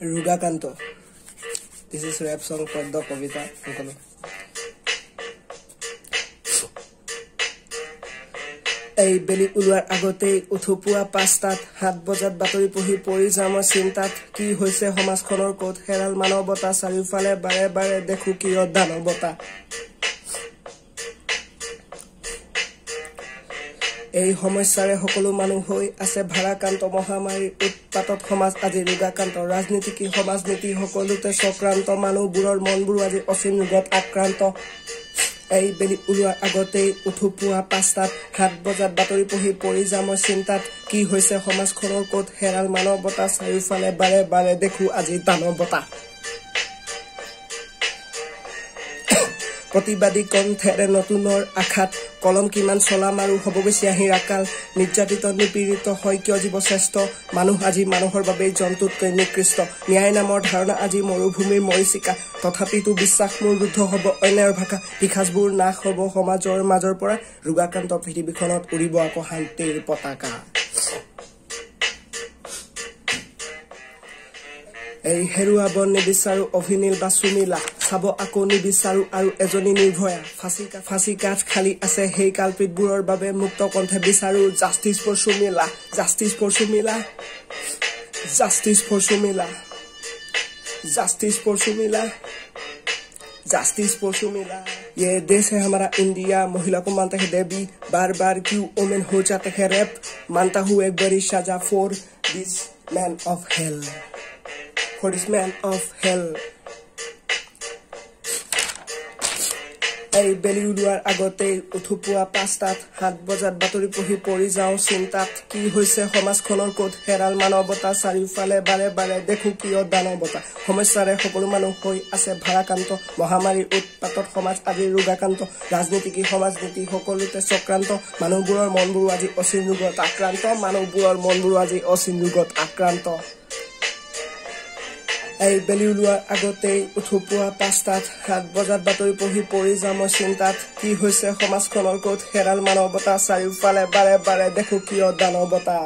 Rugakanto. This is rap song Padda Kavita. এই বেলি উলোৱাৰ আগতেই উঠুপুৱা পাঁচটাত 7 বজাত বাতৰি পঢ়ি পৰি যামৰ চিন্তাত কি হৈছে সমাজখনৰ কোট হেৰাল মানৱতা চাৰিওফালে বাৰে বাৰে দেখো কি দানৱতা এই সমস্যাৰে সকলো মানুহ হৈ আছে ভাৰাকান্ত মহামাৰী উৎপাতত সমাজ আজি ৰোগাকান্ত ৰাজনীতি কি সমাজনীতি সকলোতে চক্ৰান্ত মানুহবোৰৰ মনবোৰ আজি অসীম ৰোগত আক্ৰান্ত এই বেলি উলোৱাৰ আগতেই উঠুপুৱা পাঁচটাত 7 বজাত বাতৰি পঢ়ি পৰি যামৰ চিন্তাত কি হৈছে সমাজখনৰ কোট হেৰাল মানৱতা চাৰিওফালে বাৰে বাৰে দেখো আজি দানৱতা প্ৰতিবাদী কণ্ঠেৰে নতুনৰ আঘাত কলম কিমান চলাম আৰু হ'ব বেছি আহিৰাকাল নিৰ্যাতিত নিপীড়িত হয় কিয় জীৱ শ্ৰেষ্ঠ মানুহ আজি মানুহৰ বাবে জন্তুতকৈ নিকৃষ্ট ন্যায় নামৰ ধাৰণা আজি মৰুভূমিৰ মৰিচিকা তথাপিতো বিশ্বাস মোৰ ৰুদ্ধ হ'ব অন্যায়ৰ ভাষা বিকাশবোৰ নাশ হ'ব সমাজৰ মাজৰ পৰা ৰোগাকান্ত পৃথিৱীখনত উৰিব আকৌ শান্তিৰ পতাকা এই হেৰুৱাব নিবিচাৰো অভিনীল বা সুমিলা চাব আকৌ নিবিচাৰো আৰু এজনী নিৰ্ভয়া ফাঁচি কাঠ খালি আছে সেই কালপিতবোৰৰ বাবে মুক্ত কণ্ঠে বিচাৰো justice for Sumila justice for Sumila justice for Sumila justice for Sumila justice for Sumila ये देश है हमारा इंडिया महिला को मानते हैं देवी बार बार क्यों वोमेन हो जाते हैं रैप मानता हूँ एक बड़ी सजा for this man of hell for this man of hell এই বেলি উলোৱাৰ আগতেই উঠুপুৱা পাঁচটাত 7 বজাত বাতৰি পঢ়ি পৰি যাওঁ চিন্তাত কি হৈছে সমাজখনৰ কোট হেৰাল মানৱতা চাৰিওফালে বাৰে বাৰে দেখো কিয় দানৱতা সমস্যাৰে সকলো মানুহ হৈ আছে ভাৰাকান্ত মহামাৰীৰ উৎপাতত সমাজ আজি ৰোগাকান্ত ৰাজনীতি কি সমাজনীতি সকলোতে চক্ৰান্ত মানুহবোৰৰ মনবোৰ আজি অসীম ৰোগত আক্ৰান্ত মানুহবোৰৰ মনবোৰ আজি অসীম ৰোগত আক্ৰান্ত এই বেলি উলোৱাৰ আগতেই উঠুপুৱা পাঁচটাত 7 বজাত বাতৰি পঢ়ি পৰি যামৰ চিন্তাত কি হৈছে সমাজখনৰ কোট হেৰাল মানৱতা চাৰিওফালে বাৰে বাৰে দেখো কিয় দানৱতা